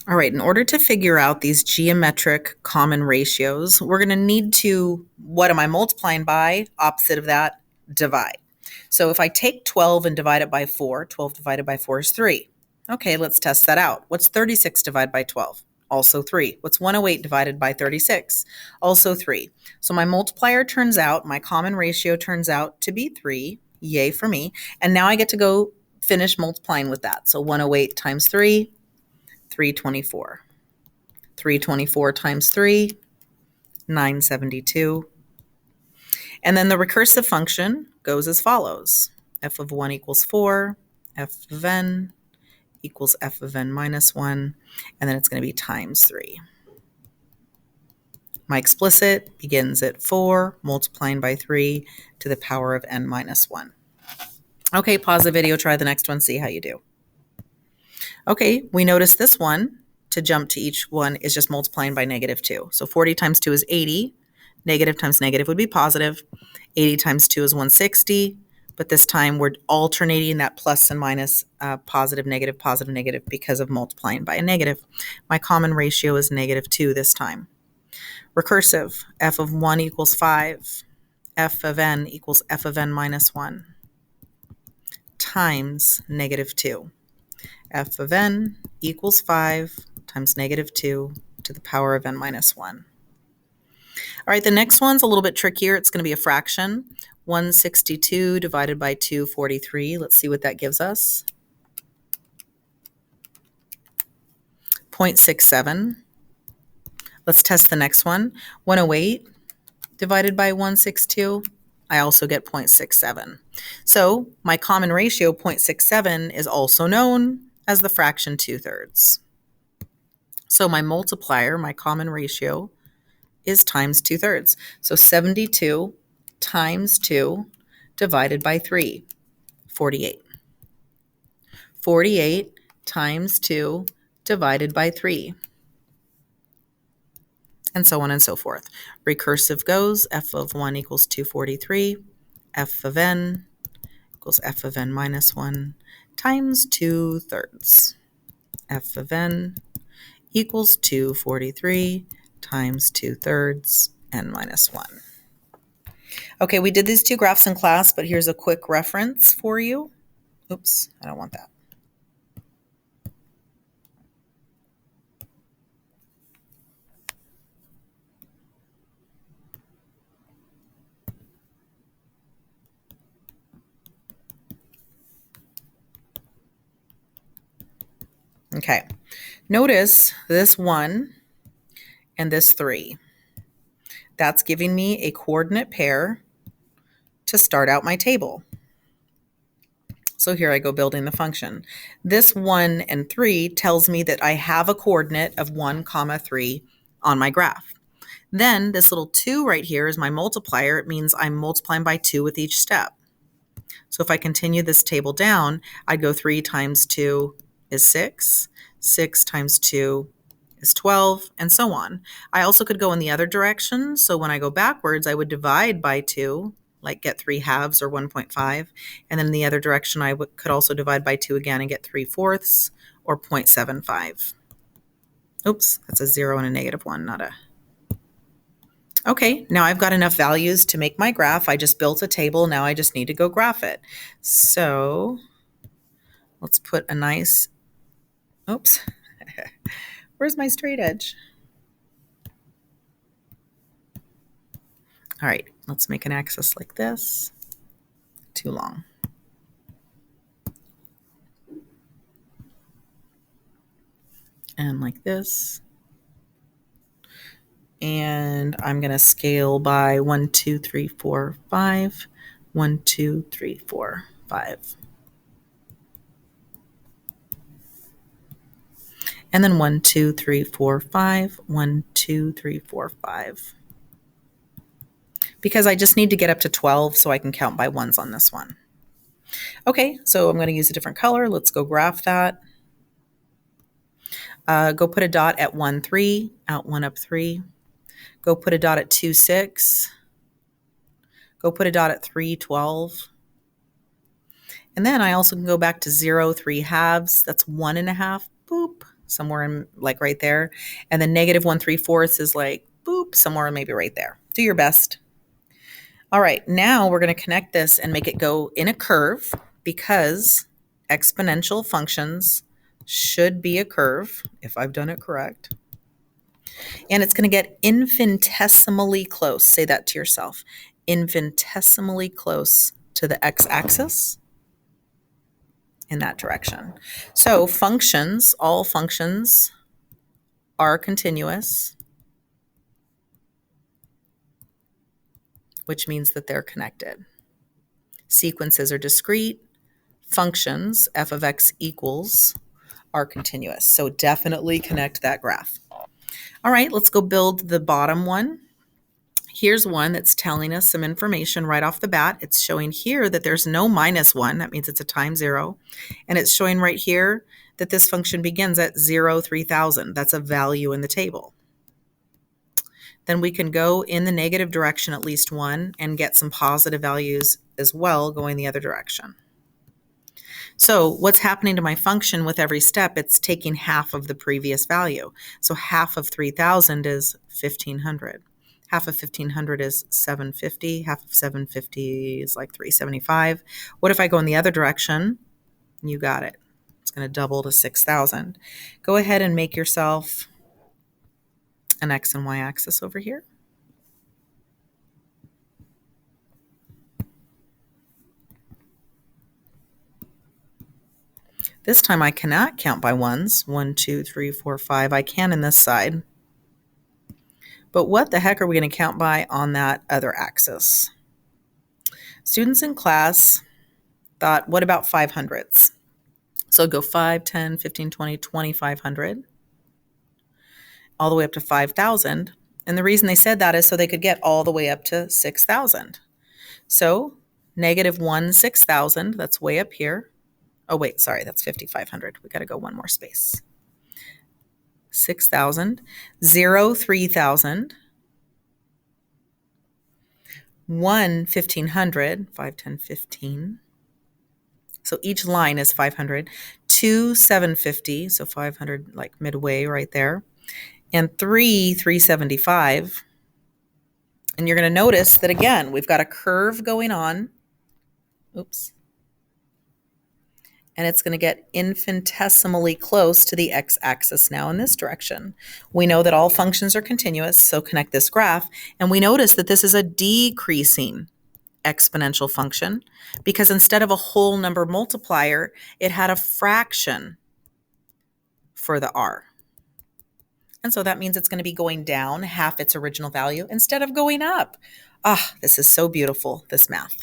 All right, in order to figure out these geometric common ratios, we're going to need to, what am I multiplying by? Opposite of that, divide. So if I take 12 and divide it by 4, 12 divided by 4 is 3. Okay, let's test that out. What's 36 divided by 12? Also 3. What's 108 divided by 36? Also 3. So my multiplier turns out, my common ratio turns out to be 3. Yay for me. And now I get to go finish multiplying with that. So 108 times 3, 324. 324 times 3, 972. And then the recursive function goes as follows. F of 1 equals 4, f of n equals f of n minus 1, and then it's going to be times 3. My explicit begins at 4 multiplying by 3 to the power of n minus 1. Okay, pause the video, try the next one, see how you do. Okay, we notice this one, to jump to each one, is just multiplying by -2. So 40 times 2 is 80. Negative times negative would be positive. 80 times 2 is 160. But this time we're alternating that plus and minus, positive, negative, because of multiplying by a negative. My common ratio is -2 this time. Recursive, f of 1 equals 5. F of n equals f of n minus 1 times -2. F of n equals 5 times -2 to the power of n minus 1. All right, the next one's a little bit trickier. It's going to be a fraction. 162 divided by 243. Let's see what that gives us. 0.67. Let's test the next one. 108 divided by 162. I also get 0.67. So my common ratio, 0.67, is also known as the fraction 2/3. So my multiplier, my common ratio, is times 2/3. So 72 times 2 divided by 3, 48. 48 times 2 divided by 3. And so on and so forth. Recursive goes, f of 1 equals 243, f of n equals f of n minus 1 times 2/3. F of n equals 243 times 2/3 n minus 1. Okay, we did these two graphs in class, but here's a quick reference for you. Oops, I don't want that. Okay, notice this 1 and this 3. That's giving me a coordinate pair to start out my table. So here I go building the function. This 1 and 3 tells me that I have a coordinate of 1, 3 on my graph. Then this little 2 right here is my multiplier. It means I'm multiplying by 2 with each step. So if I continue this table down, I'd go 3 times 2 is 6. 6 times 2 is 12, and so on. I also could go in the other direction. So when I go backwards, I would divide by 2, like get 3/2 or 1.5. And then in the other direction, I could also divide by 2 again and get 3/4 or 0.75. Oops, that's a 0 and a -1, not a... Okay, now I've got enough values to make my graph. I just built a table. Now I just need to go graph it. So let's put a nice... Oops. Where's my straight edge? All right, let's make an axis like this. Too long. And like this. And I'm going to scale by 1, 2, 3, 4, 5. 1, 2, 3, 4, 5. And then 1, 2, 3, 4, 5. 1, 2, 3, 4, 5. Because I just need to get up to 12 so I can count by ones on this one. Okay, so I'm going to use a different color. Let's go graph that. Go put a dot at 1, 3, out 1, up 3. Go put a dot at 2, 6. Go put a dot at 3, 12. And then I also can go back to 0, 3/2. That's 1 1/2. Boop. somewhere in like right there. And then negative 1/3 is like, boop, somewhere maybe right there. Do your best. All right, now we're going to connect this and make it go in a curve because exponential functions should be a curve, if I've done it correct. And it's going to get infinitesimally close. Say that to yourself. Infinitesimally close to the x-axis in that direction. So functions, all functions are continuous, which means that they're connected. Sequences are discrete. Functions, f of x equals, are continuous. So definitely connect that graph. All right, let's go build the bottom one. Here's one that's telling us some information right off the bat. It's showing here that there's no -1. That means it's a time 0. And it's showing right here that this function begins at 0, 3000. That's a value in the table. Then we can go in the negative direction at least one and get some positive values as well going the other direction. So what's happening to my function with every step? It's taking half of the previous value. So half of 3000 is 1500. Half of 1500 is 750. Half of 750 is like 375. What if I go in the other direction? You got it. It's going to double to 6000. Go ahead and make yourself an x and y axis over here. This time I cannot count by ones. 1, 2, 3, 4, 5. I can in this side. But what the heck are we going to count by on that other axis? Students in class thought, what about 500s? So go 5, 10, 15, 20, 2500, all the way up to 5,000. And the reason they said that is so they could get all the way up to 6,000. So -1 6,000, that's way up here. Oh, wait, sorry, that's 5,500. We got to go one more space. 6,000, 0, 3,000, 1, 1,500, 5, 10, 15. So each line is 500. 2, 750, so 500 like midway right there. And 3, 375. And you're going to notice that again, we've got a curve going on. Oops. And it's going to get infinitesimally close to the x-axis now in this direction. We know that all functions are continuous, so connect this graph. And we notice that this is a decreasing exponential function because instead of a whole number multiplier, it had a fraction for the r. And so that means it's going to be going down half its original value instead of going up. Ah, this is so beautiful, this math.